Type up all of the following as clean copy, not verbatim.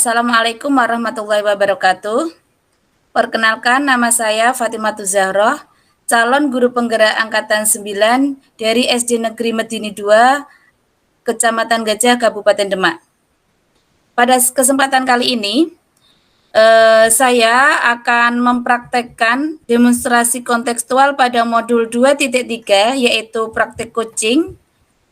Assalamualaikum warahmatullahi wabarakatuh. Perkenalkan, nama saya Fatimah Zahroh, calon guru penggerak angkatan 9 dari SD Negeri Medini 2, Kecamatan Gajah, Kabupaten Demak. Pada kesempatan kali ini, saya akan mempraktekkan demonstrasi kontekstual pada modul 2.3, yaitu praktek coaching.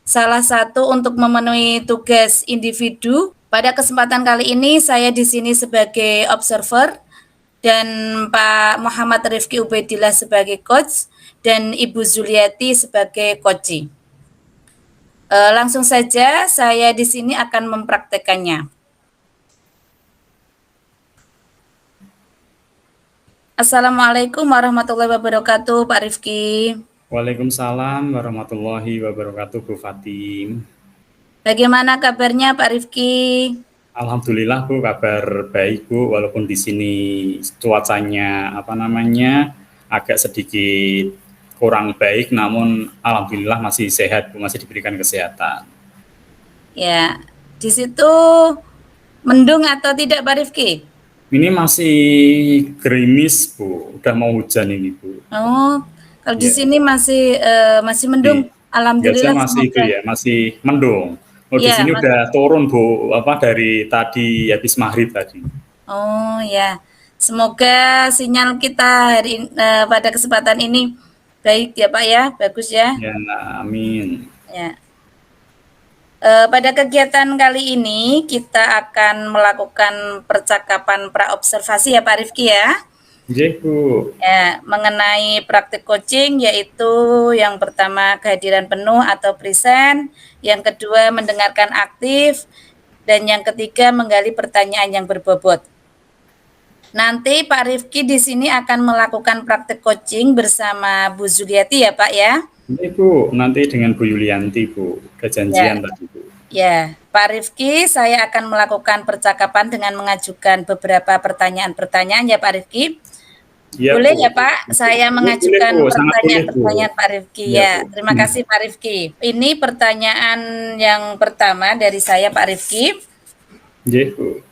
Salah satu untuk memenuhi tugas individu. Pada kesempatan kali ini saya di sini sebagai observer dan Pak Muhammad Rifki Ubaidillah sebagai coach dan Ibu Zuliati sebagai coach. Langsung saja saya di sini akan mempraktekannya. Assalamualaikum warahmatullahi wabarakatuh, Pak Rifki. Waalaikumsalam warahmatullahi wabarakatuh, Bu Fatim. Bagaimana kabarnya Pak Rifki? Alhamdulillah Bu, kabar baik Bu, walaupun di sini cuacanya agak sedikit kurang baik, namun alhamdulillah masih sehat Bu, masih diberikan kesehatan. Ya, di situ mendung atau tidak Pak Rifki? Ini masih gerimis Bu, udah mau hujan ini Bu. Oh, kalau di sini masih mendung. Alhamdulillah masih itu ya, masih mendung. Oh, di sini udah turun Bu, dari tadi habis maghrib tadi. Oh ya, semoga sinyal kita pada kesempatan ini baik ya Pak ya, bagus ya. Ya, amin. Ya. Pada kegiatan kali ini kita akan melakukan percakapan praobservasi ya Pak Rifki ya. Iya Bu. Ya, mengenai praktik coaching, yaitu yang pertama kehadiran penuh atau present, yang kedua mendengarkan aktif, dan yang ketiga menggali pertanyaan yang berbobot. Nanti Pak Rifki di sini akan melakukan praktik coaching bersama Bu Zuliati ya Pak ya. Ini Bu, nanti dengan Bu Yulianti Bu, kejanjian tadi Bu. Ya, Pak Rifki, saya akan melakukan percakapan dengan mengajukan beberapa pertanyaan-pertanyaan ya Pak Rifki. Ya, boleh Bu. Ya Pak, saya mengajukan pertanyaan-pertanyaan Pak Rifki ya. Terima kasih Pak Rifki. Ini pertanyaan yang pertama dari saya Pak Rifki. Ya Bu.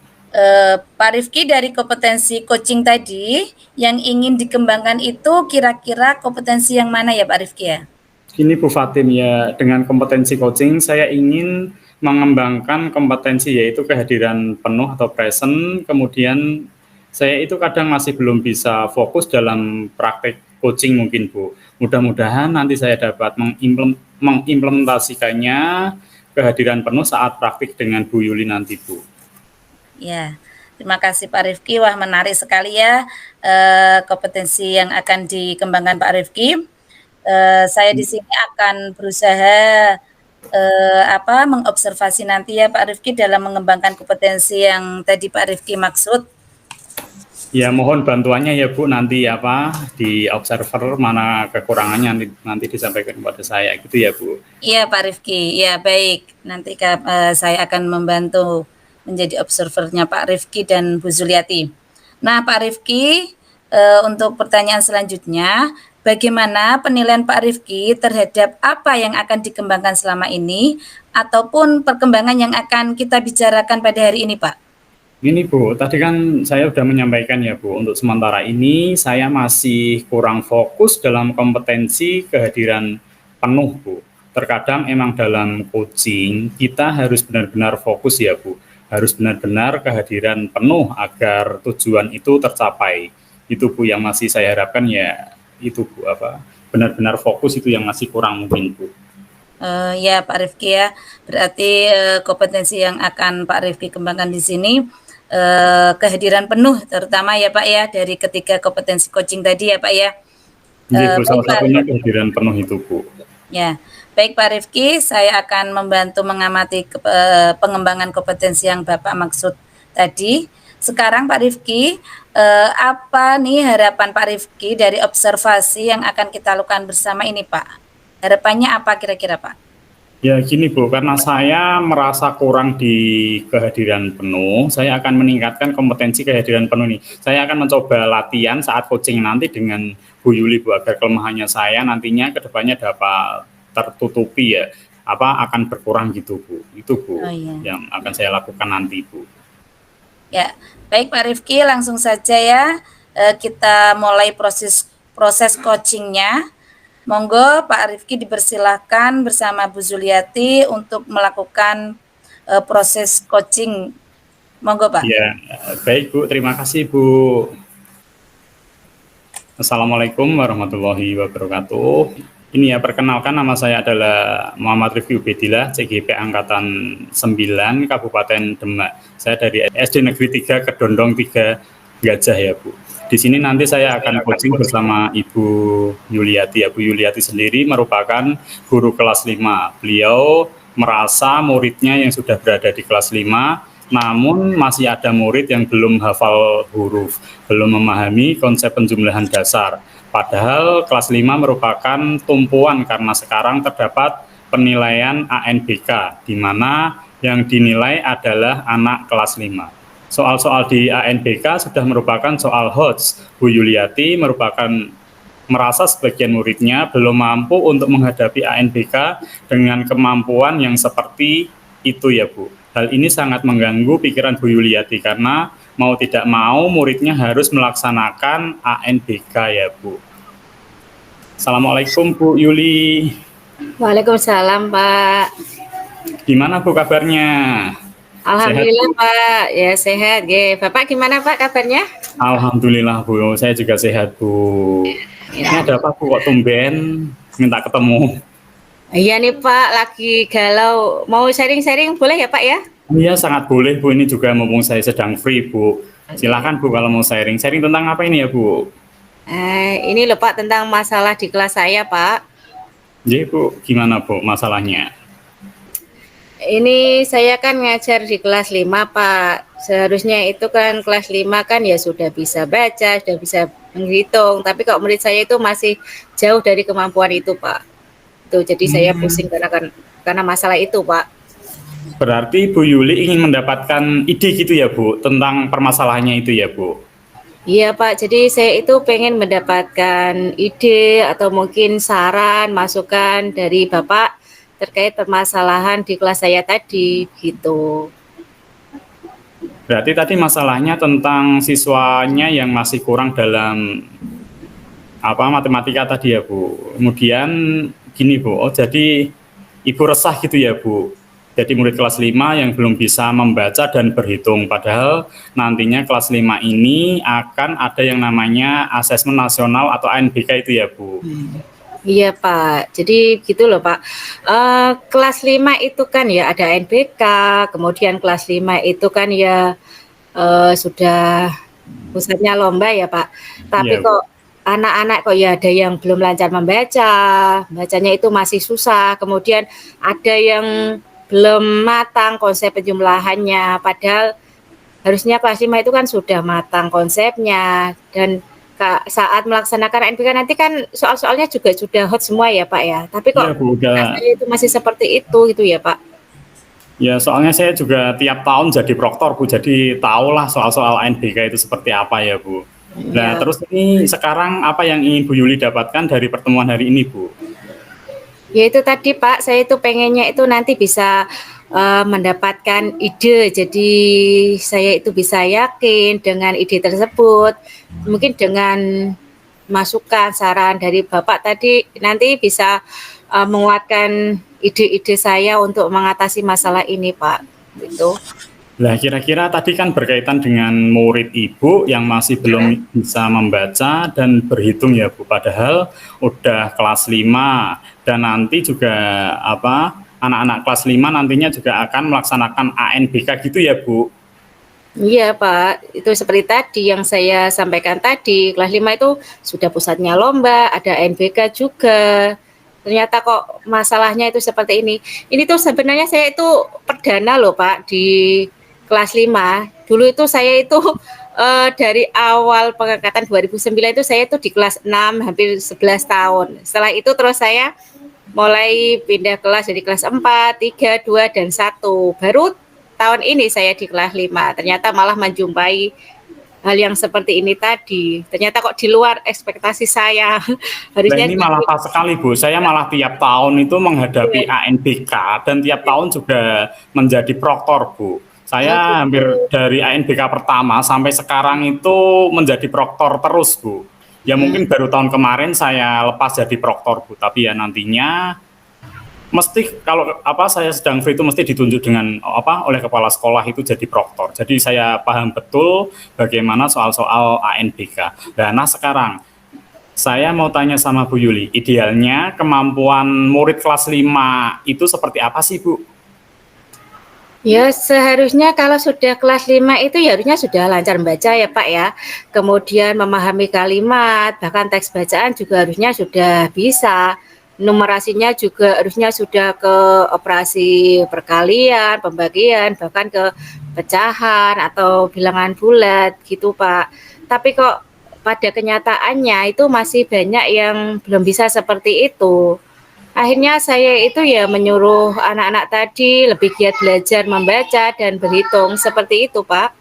Pak Rifki, dari kompetensi coaching tadi yang ingin dikembangkan itu kira-kira kompetensi yang mana ya Pak Rifki ya? Gini Bu Fatim ya, dengan kompetensi coaching saya ingin mengembangkan kompetensi yaitu kehadiran penuh atau present, kemudian saya itu kadang masih belum bisa fokus dalam praktek coaching mungkin Bu. Mudah-mudahan nanti saya dapat mengimplementasikannya kehadiran penuh saat praktik dengan Bu Yuli nanti Bu. Ya, terima kasih Pak Rifki. Wah, menarik sekali ya kompetensi yang akan dikembangkan Pak Rifki. Saya di sini akan berusaha mengobservasi nanti ya Pak Rifki dalam mengembangkan kompetensi yang tadi Pak Rifki maksud. Ya, mohon bantuannya ya Bu, nanti di observer mana kekurangannya nanti disampaikan kepada saya gitu ya Bu. Iya Pak Rifki, ya baik. Nanti saya akan membantu menjadi observernya Pak Rifki dan Bu Zuliati. Nah Pak Rifki, untuk pertanyaan selanjutnya, bagaimana penilaian Pak Rifki terhadap apa yang akan dikembangkan selama ini ataupun perkembangan yang akan kita bicarakan pada hari ini Pak? Ini Bu, tadi kan saya sudah menyampaikan ya Bu, untuk sementara ini saya masih kurang fokus dalam kompetensi kehadiran penuh Bu. Terkadang emang dalam coaching kita harus benar-benar fokus ya Bu, harus benar-benar kehadiran penuh agar tujuan itu tercapai. Itu Bu yang masih saya harapkan ya, itu Bu benar-benar fokus itu yang masih kurang mungkin Bu. Ya Pak Rifki ya, berarti kompetensi yang akan Pak Rifki kembangkan di sini kehadiran penuh terutama ya Pak ya, dari ketiga kompetensi coaching tadi ya Pak ya. Bu, salah satunya kehadiran penuh itu Bu. Ya, baik Pak Rifki, saya akan membantu mengamati pengembangan kompetensi yang Bapak maksud tadi. Sekarang Pak Rifki, apa nih harapan Pak Rifki dari observasi yang akan kita lakukan bersama ini Pak? Harapannya apa kira-kira Pak? Ya gini Bu, karena saya merasa kurang di kehadiran penuh, saya akan meningkatkan kompetensi kehadiran penuh nih. Saya akan mencoba latihan saat coaching nanti dengan Bu Yuli Bu, agar kelemahannya saya nantinya kedepannya dapat tertutupi ya, akan berkurang gitu Bu. Itu Bu, yang akan saya lakukan nanti Bu. Ya, baik Pak Rifki, langsung saja ya kita mulai proses coachingnya. Monggo Pak Rifki dipersilahkan bersama Bu Zuliati untuk melakukan proses coaching. Monggo Pak. Ya, baik Bu, terima kasih Bu. Assalamualaikum warahmatullahi wabarakatuh. Ini ya, perkenalkan, nama saya adalah Muhammad Rifki Ubedillah, CGP Angkatan 9, Kabupaten Demak. Saya dari SD Negeri 3 Kedondong 3 Gajah ya Bu. Di sini nanti saya akan coaching bersama Ibu Yuliati. Bu Yuliati sendiri merupakan guru kelas 5. Beliau merasa muridnya yang sudah berada di kelas 5, namun masih ada murid yang belum hafal huruf, belum memahami konsep penjumlahan dasar. Padahal kelas 5 merupakan tumpuan karena sekarang terdapat penilaian ANBK, di mana yang dinilai adalah anak kelas 5. Soal-soal di ANBK sudah merupakan soal HOTS. Bu Yuliati merasa sebagian muridnya belum mampu untuk menghadapi ANBK dengan kemampuan yang seperti itu ya Bu. Hal ini sangat mengganggu pikiran Bu Yuliati karena mau tidak mau muridnya harus melaksanakan ANBK ya Bu. Assalamualaikum Bu Yuli. Waalaikumsalam Pak. Gimana Bu kabarnya? Alhamdulillah sehat, Pak, ya sehat. Bapak gimana Pak kabarnya? Alhamdulillah Bu, saya juga sehat Bu. Ya. Ini ada apa Bu kok tumben minta ketemu? Iya nih Pak, lagi galau. Mau sharing-sharing boleh ya Pak ya? Iya sangat boleh Bu, ini juga mumpung saya sedang free Bu. Silakan Bu kalau mau sharing. Sharing tentang apa ini ya Bu? Ini loh Pak tentang masalah di kelas saya Pak. Jadi Bu, gimana Bu masalahnya? Ini saya kan ngajar di kelas 5 Pak. Seharusnya itu kan kelas 5 kan ya sudah bisa baca, sudah bisa menghitung. Tapi kok murid saya itu masih jauh dari kemampuan itu Pak. Tuh, jadi saya pusing karena masalah itu Pak. Berarti Bu Yuli ingin mendapatkan ide gitu ya Bu, tentang permasalahannya itu ya Bu? Iya Pak, jadi saya itu pengen mendapatkan ide atau mungkin saran, masukan dari Bapak terkait permasalahan di kelas saya tadi gitu. Berarti tadi masalahnya tentang siswanya yang masih kurang dalam matematika tadi ya Bu. Kemudian gini Bu, jadi Ibu resah gitu ya Bu. Jadi murid kelas 5 yang belum bisa membaca dan berhitung. Padahal nantinya kelas 5 ini akan ada yang namanya asesmen nasional atau ANBK itu ya Bu. Iya Pak, jadi gitu loh Pak. Kelas 5 itu kan ya ada ANBK, kemudian kelas 5 itu kan ya sudah pusatnya lomba ya Pak. Tapi kok anak-anak kok ya ada yang belum lancar membaca, bacanya itu masih susah, kemudian ada yang belum matang konsep penjumlahannya, padahal harusnya kelas 5 itu kan sudah matang konsepnya, dan saat melaksanakan ANBK nanti kan soal-soalnya juga sudah hot semua ya Pak ya, tapi kok itu masih seperti itu gitu ya Pak. Ya soalnya saya juga tiap tahun jadi proktor Bu, jadi tahulah soal-soal ANBK itu seperti apa ya Bu. Nah terus ini sekarang apa yang ingin Bu Yuli dapatkan dari pertemuan hari ini Bu? Ya itu tadi Pak, saya itu pengennya itu nanti bisa mendapatkan ide, jadi saya itu bisa yakin dengan ide tersebut, mungkin dengan masukan saran dari Bapak tadi nanti bisa menguatkan ide-ide saya untuk mengatasi masalah ini Pak, gitu. Nah kira-kira tadi kan berkaitan dengan murid Ibu yang masih belum bisa membaca dan berhitung ya Bu, padahal udah kelas 5 dan nanti juga anak-anak kelas 5 nantinya juga akan melaksanakan ANBK gitu ya Bu? Iya Pak, itu seperti tadi yang saya sampaikan tadi, kelas 5 itu sudah pusatnya lomba, ada ANBK juga. Ternyata kok masalahnya itu seperti ini. Ini tuh sebenarnya saya itu perdana loh Pak di kelas 5. Dulu itu saya itu dari awal pengangkatan 2009 itu saya itu di kelas 6 hampir 11 tahun. Setelah itu terus saya mulai pindah kelas dari kelas 4, 3, 2, dan 1. Baru tahun ini saya di kelas 5. Ternyata malah menjumpai hal yang seperti ini tadi. Ternyata kok di luar ekspektasi saya. Harusnya ini malah pas sekali Bu, saya malah tiap tahun itu menghadapi ANBK dan tiap tahun juga menjadi proktor Bu. Oh Saya gitu. hampir dari ANBK pertama sampai sekarang itu menjadi proktor terus, Bu. Ya Hmm. mungkin baru tahun kemarin saya lepas jadi proktor, Bu. Tapi ya nantinya mesti kalau apa saya sedang free itu mesti ditunjuk dengan apa oleh kepala sekolah itu jadi proktor. Jadi saya paham betul bagaimana soal-soal ANBK. Nah sekarang saya mau tanya sama Bu Yuli, idealnya kemampuan murid kelas 5 itu seperti apa sih, Bu? Ya seharusnya kalau sudah kelas 5 itu ya harusnya sudah lancar membaca ya Pak ya. Kemudian memahami kalimat, bahkan teks bacaan juga harusnya sudah bisa. Numerasinya juga harusnya sudah ke operasi perkalian, pembagian, bahkan ke pecahan atau bilangan bulat gitu Pak. Tapi kok pada kenyataannya itu masih banyak yang belum bisa seperti itu. Akhirnya saya itu ya menyuruh anak-anak tadi lebih giat belajar membaca dan berhitung, seperti itu, Pak.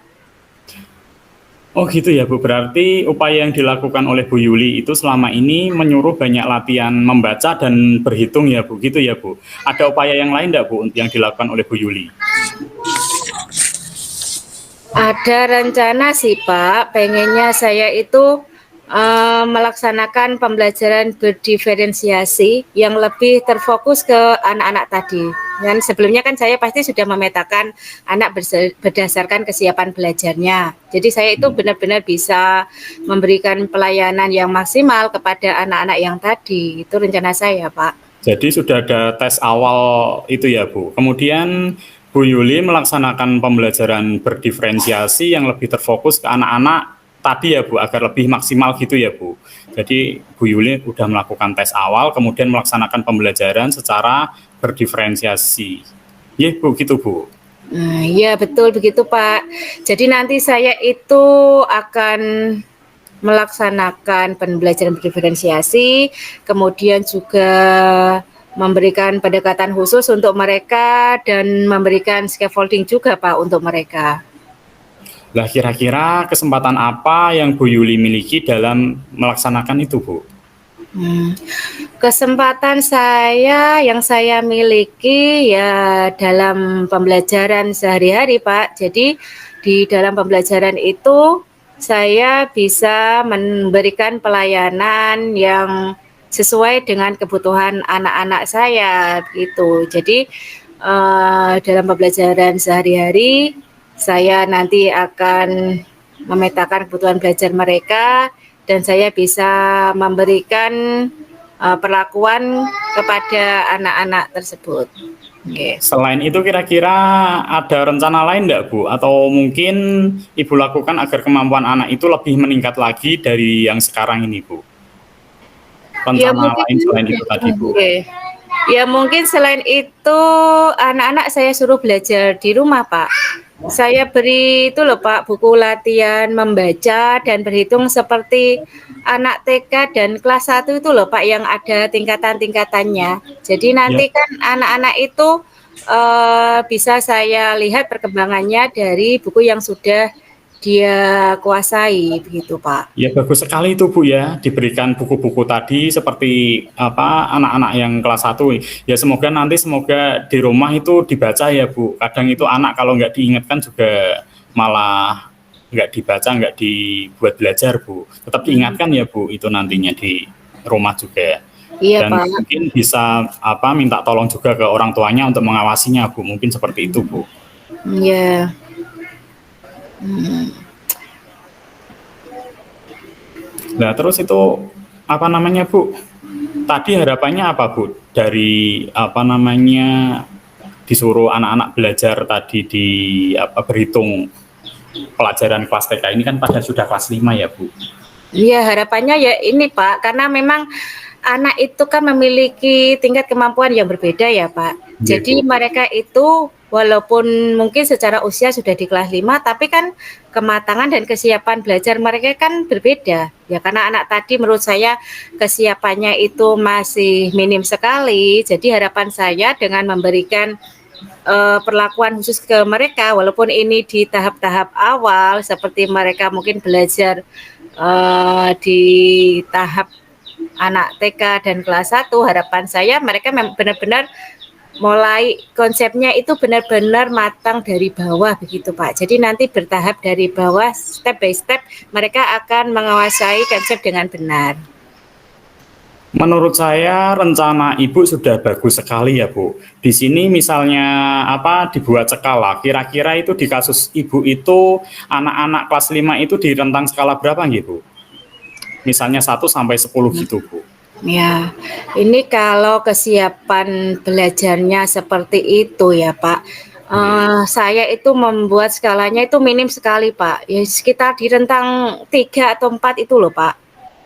Oh gitu ya Bu, berarti upaya yang dilakukan oleh Bu Yuli itu selama ini menyuruh banyak latihan membaca dan berhitung ya Bu, gitu ya Bu. Ada upaya yang lain enggak Bu yang dilakukan oleh Bu Yuli? Ada rencana sih, Pak, pengennya saya itu melaksanakan pembelajaran berdiferensiasi yang lebih terfokus ke anak-anak tadi. Dan sebelumnya kan saya pasti sudah memetakan anak berdasarkan kesiapan belajarnya. Jadi saya itu benar-benar bisa memberikan pelayanan yang maksimal kepada anak-anak yang tadi. Itu rencana saya, Pak. Jadi sudah ada tes awal itu ya Bu. Kemudian Bu Yuli melaksanakan pembelajaran berdiferensiasi yang lebih terfokus ke anak-anak tadi ya Bu, agar lebih maksimal gitu ya Bu. Jadi Bu Yuli sudah melakukan tes awal, kemudian melaksanakan pembelajaran secara berdiferensiasi. Iya Bu, gitu Bu. Nah, iya betul begitu Pak. Jadi nanti saya itu akan melaksanakan pembelajaran berdiferensiasi, kemudian juga memberikan pendekatan khusus untuk mereka dan memberikan scaffolding juga Pak untuk mereka. Lah kira-kira kesempatan apa yang Bu Yuli miliki dalam melaksanakan itu Bu? Kesempatan saya yang saya miliki ya dalam pembelajaran sehari-hari Pak. Jadi di dalam pembelajaran itu saya bisa memberikan pelayanan yang sesuai dengan kebutuhan anak-anak saya gitu. Jadi dalam pembelajaran sehari-hari saya nanti akan memetakan kebutuhan belajar mereka dan saya bisa memberikan perlakuan kepada anak-anak tersebut. Okay. Selain itu kira-kira ada rencana lain enggak Bu? Atau mungkin Ibu lakukan agar kemampuan anak itu lebih meningkat lagi dari yang sekarang ini Bu? Ya Rencana mungkin, lain selain itu tadi Bu? okay. Ya mungkin selain itu anak-anak saya suruh belajar di rumah Pak. Saya beri itu loh Pak buku latihan membaca dan berhitung seperti anak TK dan kelas 1 itu loh Pak yang ada tingkatan-tingkatannya. Jadi nanti kan anak-anak itu bisa saya lihat perkembangannya dari buku yang sudah dia kuasai begitu Pak. Ya bagus sekali itu Bu ya, diberikan buku-buku tadi seperti apa anak-anak yang kelas 1. Ya semoga di rumah itu dibaca ya Bu. Kadang itu anak kalau nggak diingatkan juga malah nggak dibaca, nggak dibuat belajar Bu. Tetap diingatkan ya Bu itu nantinya di rumah juga. Iya Dan Pak. mungkin bisa apa minta tolong juga ke orang tuanya untuk mengawasinya Bu. Mungkin seperti itu Bu. Iya. Nah terus itu apa namanya Bu? Tadi harapannya apa Bu dari apa namanya disuruh anak-anak belajar tadi di apa berhitung pelajaran kelas TK ini kan pada sudah kelas 5 ya Bu? Iya harapannya ya ini Pak, karena memang anak itu kan memiliki tingkat kemampuan yang berbeda ya Pak. Iya, Jadi Bu. mereka itu walaupun mungkin secara usia sudah di kelas 5, tapi kan kematangan dan kesiapan belajar mereka kan berbeda. Ya karena anak tadi menurut saya kesiapannya itu masih minim sekali. Jadi harapan saya dengan memberikan perlakuan khusus ke mereka, walaupun ini di tahap-tahap awal seperti mereka mungkin belajar di tahap anak TK dan kelas 1, harapan saya mereka benar-benar mulai konsepnya itu benar-benar matang dari bawah begitu Pak. Jadi nanti bertahap dari bawah, step by step mereka akan menguasai konsep dengan benar. Menurut saya rencana Ibu sudah bagus sekali ya Bu. Di sini misalnya dibuat skala, kira-kira itu di kasus Ibu itu anak-anak kelas 5 itu di rentang skala berapa gitu? Misalnya 1 sampai 10 gitu Bu. Ya, ini kalau kesiapan belajarnya seperti itu ya Pak. Saya itu membuat skalanya itu minim sekali Pak. Ya sekitar di rentang 3 atau 4 itu loh Pak.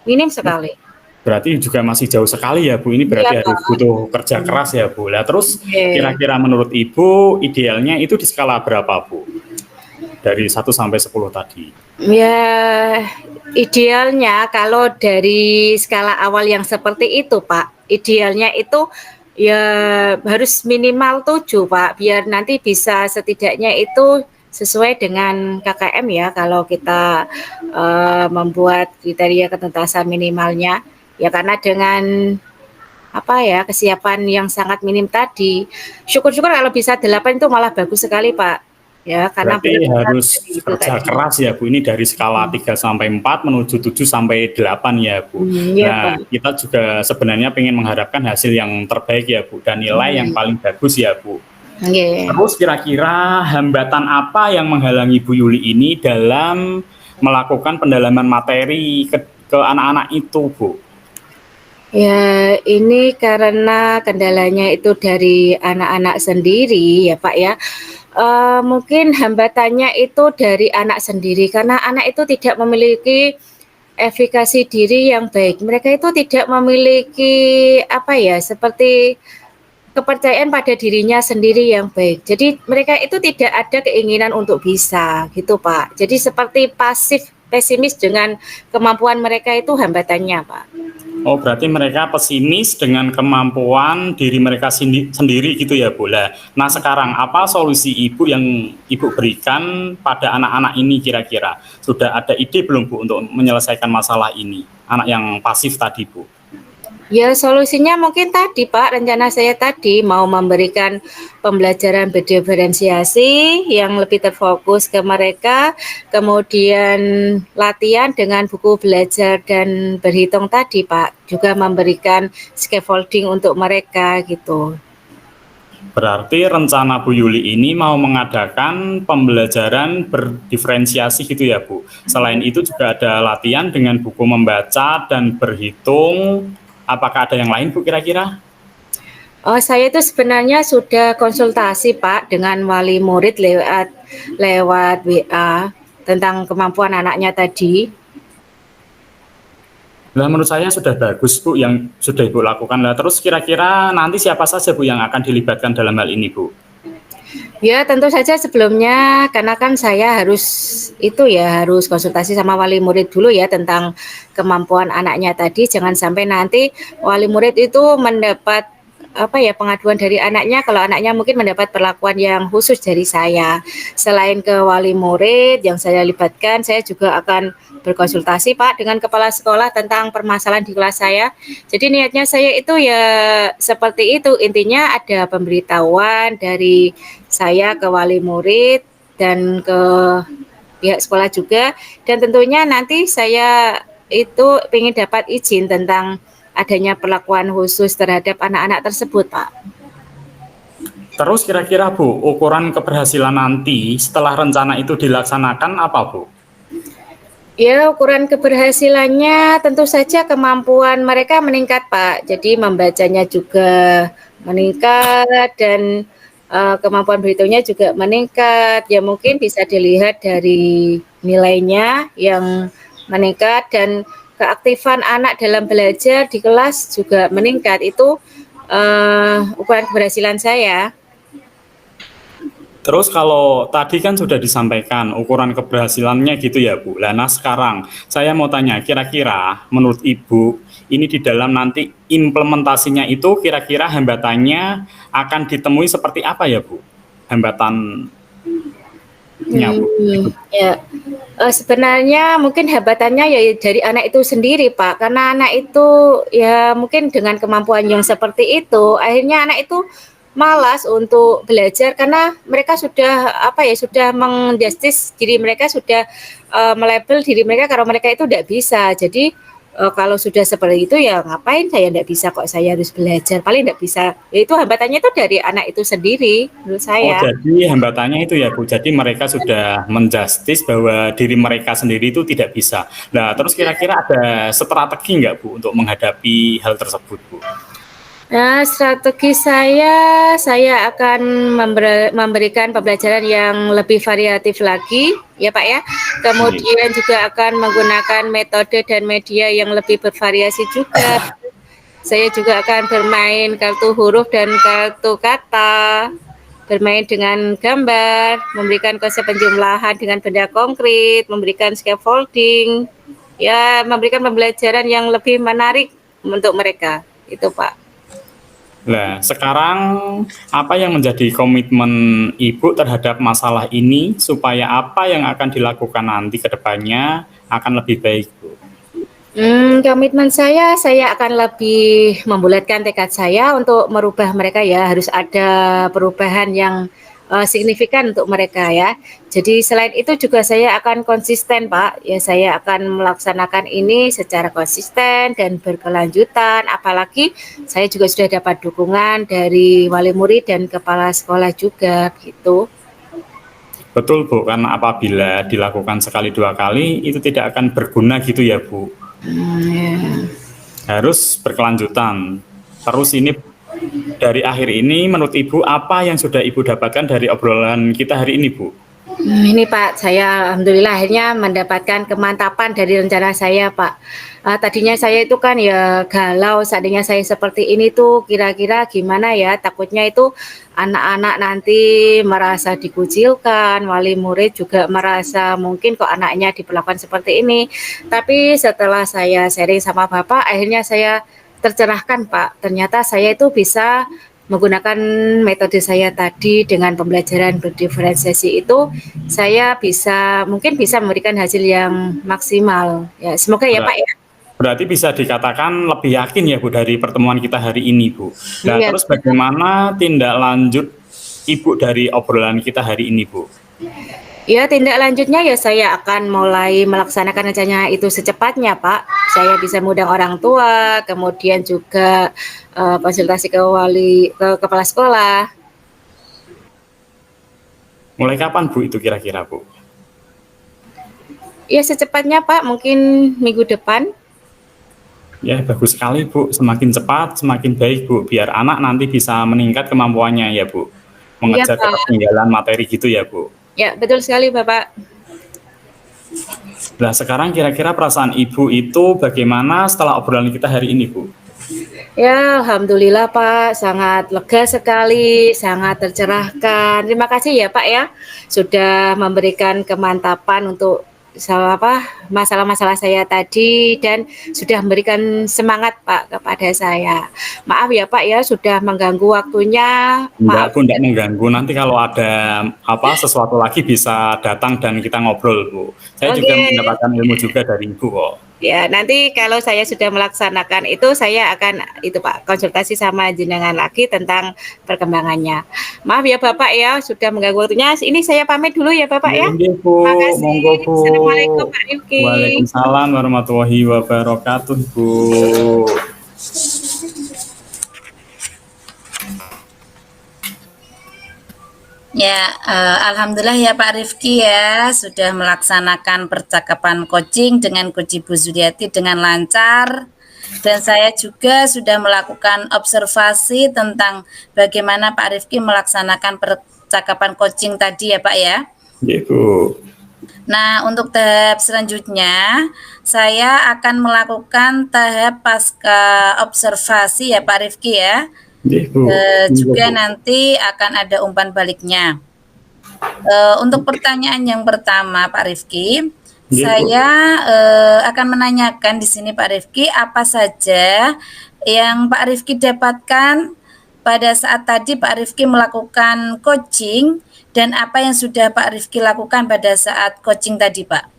Minim sekali. Berarti juga masih jauh sekali ya Bu, ini berarti Iya, harus butuh kerja keras ya Bu. Lah terus Oke. kira-kira menurut Ibu idealnya itu di skala berapa Bu? Dari 1 sampai 10 tadi. Ya, idealnya kalau dari skala awal yang seperti itu Pak, idealnya itu ya harus minimal 7 Pak, biar nanti bisa setidaknya itu sesuai dengan KKM ya, kalau kita membuat kriteria ketuntasan minimalnya. Ya karena dengan kesiapan yang sangat minim tadi, syukur-syukur kalau bisa 8 itu malah bagus sekali Pak. Ya, karena Berarti benar-benar harus itu kerja tadi. keras ya Bu, ini dari skala 3 sampai 4 menuju 7 sampai 8 ya Bu. Iya, Nah, Pak. kita juga sebenarnya pengen mengharapkan hasil yang terbaik ya Bu, dan nilai yang paling bagus ya Bu. Iya. Terus kira-kira hambatan apa yang menghalangi Bu Yuli ini dalam melakukan pendalaman materi ke anak-anak itu Bu? Ya, ini karena kendalanya itu dari anak-anak sendiri ya Pak ya. Mungkin hambatannya itu dari anak sendiri karena anak itu tidak memiliki efikasi diri yang baik. Mereka itu tidak memiliki seperti kepercayaan pada dirinya sendiri yang baik. Jadi mereka itu tidak ada keinginan untuk bisa gitu Pak. Jadi seperti pasif pesimis dengan kemampuan mereka itu hambatannya Pak. Oh, berarti mereka pesimis dengan kemampuan diri mereka sendiri gitu ya Bu. Nah sekarang apa solusi Ibu yang Ibu berikan pada anak-anak ini kira-kira? Sudah ada ide belum Bu untuk menyelesaikan masalah ini? Anak yang pasif tadi Bu. Ya solusinya mungkin tadi Pak, rencana saya tadi mau memberikan pembelajaran berdiferensiasi yang lebih terfokus ke mereka, kemudian latihan dengan buku belajar dan berhitung tadi Pak, juga memberikan scaffolding untuk mereka gitu. Berarti rencana Bu Yuli ini mau mengadakan pembelajaran berdiferensiasi gitu ya Bu. Selain itu juga ada latihan dengan buku membaca dan berhitung. Apakah ada yang lain Bu kira-kira? Saya itu sebenarnya sudah konsultasi Pak dengan wali murid lewat WA tentang kemampuan anaknya tadi. Nah, menurut saya sudah bagus Bu yang sudah Ibu lakukan. Lah terus kira-kira nanti siapa saja Bu yang akan dilibatkan dalam hal ini Bu? Ya tentu saja sebelumnya karena kan saya harus konsultasi sama wali murid dulu ya tentang kemampuan anaknya tadi, jangan sampai nanti wali murid itu mendapat pengaduan dari anaknya kalau anaknya mungkin mendapat perlakuan yang khusus dari saya. Selain ke wali murid yang saya libatkan, saya juga akan berkonsultasi Pak dengan kepala sekolah tentang permasalahan di kelas saya. Jadi niatnya saya itu ya seperti itu, intinya ada pemberitahuan dari saya ke wali murid dan ke pihak sekolah juga, dan tentunya nanti saya itu ingin dapat izin tentang adanya perlakuan khusus terhadap anak-anak tersebut, Pak. Terus kira-kira Bu, ukuran keberhasilan nanti setelah rencana itu dilaksanakan apa Bu? Ya, ukuran keberhasilannya tentu saja kemampuan mereka meningkat, Pak. Jadi membacanya juga meningkat dan kemampuan berhitungnya juga meningkat. Ya mungkin bisa dilihat dari nilainya yang meningkat dan keaktifan anak dalam belajar di kelas juga meningkat. Itu ukuran keberhasilan saya. Terus kalau tadi kan sudah disampaikan ukuran keberhasilannya gitu ya Bu. Nah sekarang saya mau tanya, kira-kira menurut Ibu ini di dalam nanti implementasinya itu kira-kira hambatannya akan ditemui seperti apa ya Bu? Hambatannya Bu. Ya, sebenarnya mungkin hambatannya ya dari anak itu sendiri Pak, karena anak itu ya mungkin dengan kemampuan yang seperti itu, akhirnya anak itu malas untuk belajar karena mereka sudah sudah menjustis diri mereka, sudah melabel diri mereka kalau mereka itu tidak bisa. Jadi kalau sudah seperti itu ya ngapain saya tidak bisa kok, saya harus belajar, paling tidak bisa. Ya, itu hambatannya itu dari anak itu sendiri menurut Oh, saya. jadi hambatannya itu ya Bu. Jadi mereka sudah menjustis bahwa diri mereka sendiri itu tidak bisa. Nah, terus kira-kira ada strategi nggak Bu untuk menghadapi hal tersebut Bu? Nah, strategi saya akan memberikan pembelajaran yang lebih variatif lagi, ya Pak ya. Kemudian juga akan menggunakan metode dan media yang lebih bervariasi juga. Saya juga akan bermain kartu huruf dan kartu kata, bermain dengan gambar, memberikan konsep penjumlahan dengan benda konkret, memberikan scaffolding, ya memberikan pembelajaran yang lebih menarik untuk mereka. Itu Pak. Nah, sekarang apa yang menjadi komitmen Ibu terhadap masalah ini supaya apa yang akan dilakukan nanti ke depannya akan lebih baik, Bu? Komitmen saya akan lebih membulatkan tekad saya untuk merubah mereka ya, harus ada perubahan yang signifikan untuk mereka ya. Jadi selain itu juga saya akan konsisten Pak, ya saya akan melaksanakan ini secara konsisten dan berkelanjutan, apalagi saya juga sudah dapat dukungan dari wali murid dan kepala sekolah juga gitu. Betul Bu, karena apabila dilakukan sekali dua kali itu tidak akan berguna gitu ya Bu. Ya. Harus berkelanjutan. Terus ini dari akhir ini menurut Ibu apa yang sudah Ibu dapatkan dari obrolan kita hari ini Bu? Ini Pak, saya alhamdulillah akhirnya mendapatkan kemantapan dari rencana saya Pak. Tadinya saya itu kan ya galau, seandainya saya seperti ini tuh kira-kira gimana ya, takutnya itu anak-anak nanti merasa dikucilkan, wali murid juga merasa mungkin kok anaknya diperlakukan seperti ini. Tapi setelah saya sharing sama Bapak, akhirnya saya tercerahkan Pak, ternyata saya itu bisa menggunakan metode saya tadi dengan pembelajaran berdiferensiasi itu, saya mungkin bisa memberikan hasil yang maksimal. Ya, semoga ya Pak ya. Berarti bisa dikatakan lebih yakin ya Bu dari pertemuan kita hari ini Bu. Nah, Iya. terus bagaimana tindak lanjut Ibu dari obrolan kita hari ini Bu? Ya, tindak lanjutnya ya saya akan mulai melaksanakan rencana itu secepatnya, Pak. Saya bisa mengundang orang tua, kemudian juga konsultasi ke kepala sekolah. Mulai kapan Bu itu kira-kira Bu? Ya, secepatnya Pak, mungkin minggu depan. Ya, bagus sekali Bu. Semakin cepat, semakin baik Bu. Biar anak nanti bisa meningkat kemampuannya ya Bu. Iya, Mengejar Pak. ketinggalan materi gitu ya Bu. Ya, betul sekali Bapak. Nah, sekarang kira-kira perasaan Ibu itu bagaimana setelah obrolan kita hari ini Bu? Ya, alhamdulillah Pak, sangat lega sekali, sangat tercerahkan. Terima kasih ya Pak ya, sudah memberikan kemantapan untuk masalah-masalah saya tadi dan sudah memberikan semangat Pak kepada saya. Maaf ya Pak ya, sudah mengganggu waktunya. Enggak Maaf. Bu, enggak mengganggu. Nanti kalau ada sesuatu lagi bisa datang dan kita ngobrol Bu. Saya juga mendapatkan ilmu juga dari Ibu kok. Ya, nanti kalau saya sudah melaksanakan itu, saya akan itu Pak, konsultasi sama jenengan lagi tentang perkembangannya. Maaf ya Bapak ya, sudah mengganggu waktunya. Ini saya pamit dulu ya Bapak ya. Iya Bu, Makasih. monggo Bu. Assalamualaikum Pak Rifki. Waalaikumsalam warahmatullahi wabarakatuh Bu. Ya, alhamdulillah ya Pak Rifki ya sudah melaksanakan percakapan coaching dengan Coach Ibu Zudiati dengan lancar, dan saya juga sudah melakukan observasi tentang bagaimana Pak Rifki melaksanakan percakapan coaching tadi ya Pak ya. Iya Bu. Nah, untuk tahap selanjutnya saya akan melakukan tahap pasca observasi ya Pak Rifki ya. Juga nanti akan ada umpan baliknya. Untuk pertanyaan yang pertama Pak Rifki, saya akan menanyakan di sini Pak Rifki, apa saja yang Pak Rifki dapatkan pada saat tadi Pak Rifki melakukan coaching, dan apa yang sudah Pak Rifki lakukan pada saat coaching tadi Pak?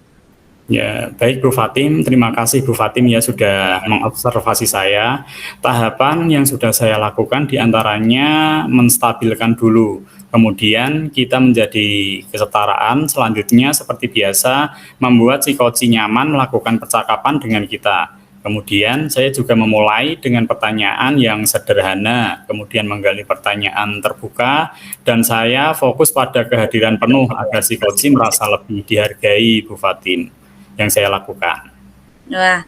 Ya, baik Bu Fatim. Terima kasih Bu Fatim ya sudah mengobservasi saya. Tahapan yang sudah saya lakukan diantaranya menstabilkan dulu. Kemudian kita menjadi kesetaraan. Selanjutnya seperti biasa membuat si coach nyaman melakukan percakapan dengan kita. Kemudian saya juga memulai dengan pertanyaan yang sederhana, kemudian menggali pertanyaan terbuka, dan saya fokus pada kehadiran penuh agar si coach merasa lebih dihargai Bu Fatim yang saya lakukan. Wah,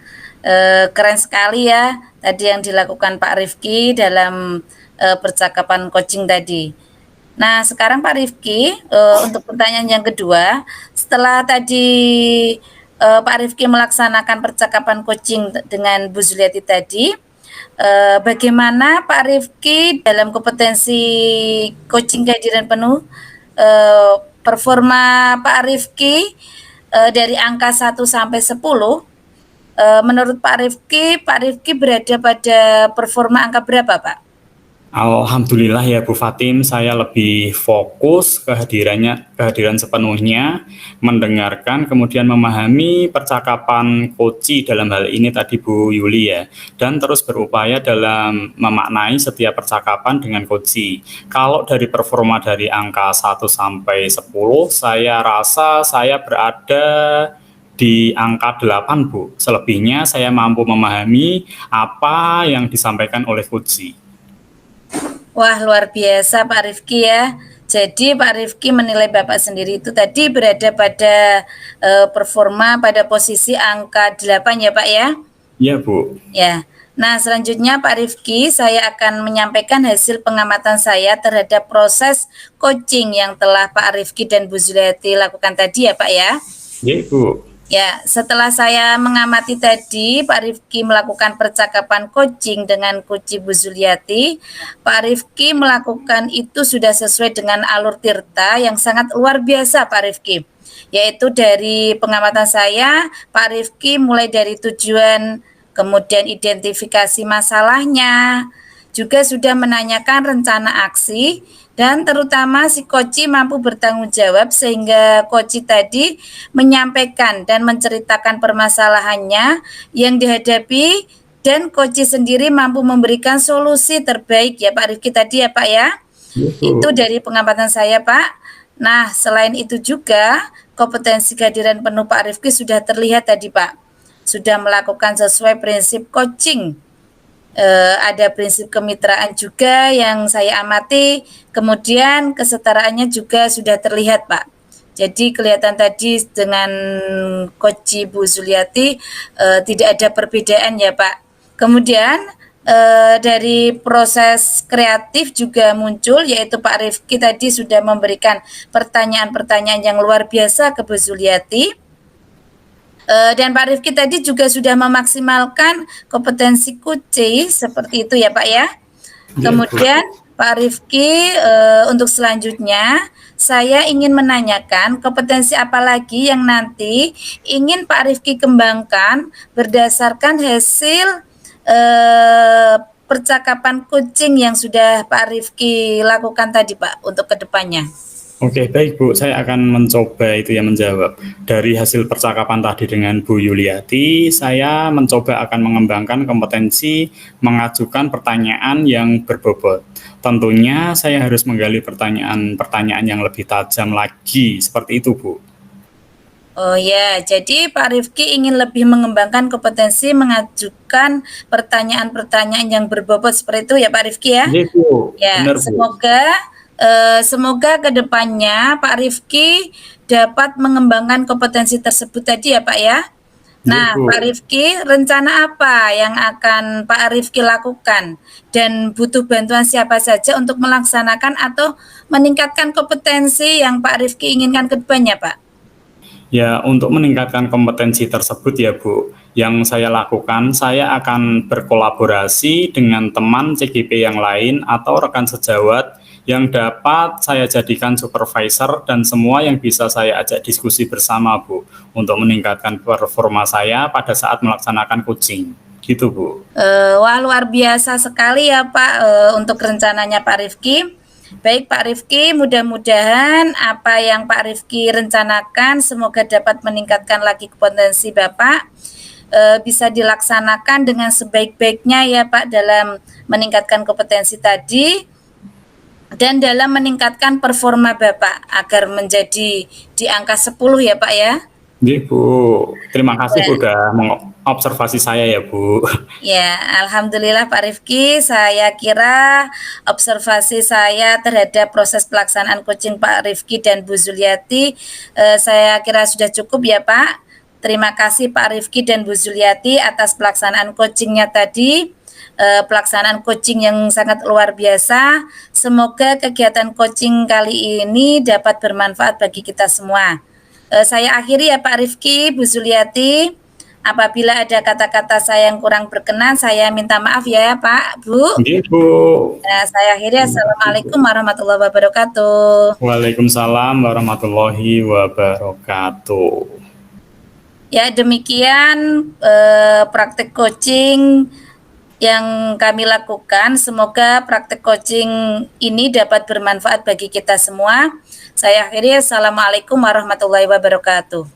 keren sekali ya tadi yang dilakukan Pak Rifki dalam percakapan coaching tadi. Nah, sekarang Pak Rifki, untuk pertanyaan yang kedua, setelah tadi Pak Rifki melaksanakan percakapan coaching dengan Bu Zuliati tadi, bagaimana Pak Rifki dalam kompetensi coaching kehadiran penuh, performa Pak Rifki dari angka 1 sampai 10, menurut Pak Rifki berada pada performa angka berapa, Pak? Alhamdulillah ya Bu Fatim, saya lebih fokus kehadiran sepenuhnya, mendengarkan, kemudian memahami percakapan coach dalam hal ini tadi Bu Yuli ya, dan terus berupaya dalam memaknai setiap percakapan dengan coach. Kalau dari performa dari angka 1 sampai 10, saya rasa saya berada di angka 8 Bu. Selebihnya saya mampu memahami apa yang disampaikan oleh coach. Wah, luar biasa Pak Rifki ya. Jadi Pak Rifki menilai Bapak sendiri itu tadi berada pada performa pada posisi angka 8 ya Pak ya? Iya Bu. Ya. Nah, selanjutnya Pak Rifki, saya akan menyampaikan hasil pengamatan saya terhadap proses coaching yang telah Pak Rifki dan Bu Zuliati lakukan tadi ya Pak ya? Iya Bu. Ya, setelah saya mengamati tadi, Pak Rifki melakukan percakapan coaching dengan Coach Bu Zuliati. Pak Rifki melakukan itu sudah sesuai dengan alur Tirta yang sangat luar biasa, Pak Rifki. Yaitu dari pengamatan saya, Pak Rifki mulai dari tujuan, kemudian identifikasi masalahnya, juga sudah menanyakan rencana aksi, dan terutama si coach mampu bertanggung jawab sehingga coach tadi menyampaikan dan menceritakan permasalahannya yang dihadapi, dan coach sendiri mampu memberikan solusi terbaik ya Pak Rifki tadi ya Pak ya. Itu dari pengamatan saya Pak. Nah, selain itu juga kompetensi kehadiran penuh Pak Rifki sudah terlihat tadi Pak. Sudah melakukan sesuai prinsip coaching. Ada prinsip kemitraan juga yang saya amati, kemudian kesetaraannya juga sudah terlihat Pak. Jadi kelihatan tadi dengan Coach Bu Zuliati tidak ada perbedaan ya Pak. Kemudian dari proses kreatif juga muncul, yaitu Pak Rifki tadi sudah memberikan pertanyaan-pertanyaan yang luar biasa ke Bu Zuliati. Dan Pak Rifki tadi juga sudah memaksimalkan kompetensi coach seperti itu ya Pak ya. Kemudian Pak Rifki, untuk selanjutnya saya ingin menanyakan kompetensi apa lagi yang nanti ingin Pak Rifki kembangkan berdasarkan hasil percakapan coaching yang sudah Pak Rifki lakukan tadi Pak untuk kedepannya. Oke, baik Bu, saya akan mencoba itu ya menjawab. Dari hasil percakapan tadi dengan Bu Yuliati, saya mencoba akan mengembangkan kompetensi mengajukan pertanyaan yang berbobot. Tentunya saya harus menggali pertanyaan-pertanyaan yang lebih tajam lagi, seperti itu Bu. Oh ya, jadi Pak Rifki ingin lebih mengembangkan kompetensi mengajukan pertanyaan-pertanyaan yang berbobot seperti itu ya Pak Rifki ya? Iya Bu, Ya, benar Bu. semoga kedepannya Pak Rifki dapat mengembangkan kompetensi tersebut tadi ya Pak ya. Nah, Bu. Pak Rifki, rencana apa yang akan Pak Rifki lakukan dan butuh bantuan siapa saja untuk melaksanakan atau meningkatkan kompetensi yang Pak Rifki inginkan ke depannya Pak? Ya, untuk meningkatkan kompetensi tersebut ya Bu, yang saya lakukan, saya akan berkolaborasi dengan teman CGP yang lain atau rekan sejawat yang dapat saya jadikan supervisor dan semua yang bisa saya ajak diskusi bersama Bu, untuk meningkatkan performa saya pada saat melaksanakan coaching. Gitu Bu. Wah, luar biasa sekali ya Pak untuk rencananya Pak Rifki. Baik Pak Rifki, mudah-mudahan apa yang Pak Rifki rencanakan semoga dapat meningkatkan lagi kompetensi Bapak, bisa dilaksanakan dengan sebaik-baiknya ya Pak dalam meningkatkan kompetensi tadi dan dalam meningkatkan performa Bapak agar menjadi di angka 10 ya Pak ya. Nggih, Bu. Terima kasih Ya. Bu udah mengobservasi saya ya, Bu. Ya, alhamdulillah Pak Rifki, saya kira observasi saya terhadap proses pelaksanaan coaching Pak Rifki dan Bu Zuliati, saya kira sudah cukup ya Pak. Terima kasih Pak Rifki dan Bu Zuliati atas pelaksanaan coachingnya tadi, pelaksanaan coaching yang sangat luar biasa. Semoga kegiatan coaching kali ini dapat bermanfaat bagi kita semua. Saya akhiri ya Pak Rifki, Bu Zuliati. Apabila ada kata-kata saya yang kurang berkenan, saya minta maaf ya Pak, Bu. Nggih, Bu. Nah, saya akhiri. Assalamualaikum warahmatullahi wabarakatuh. Waalaikumsalam warahmatullahi wabarakatuh. Ya, demikian praktek coaching yang kami lakukan. Semoga praktek coaching ini dapat bermanfaat bagi kita semua. Saya akhiri. Assalamualaikum warahmatullahi wabarakatuh.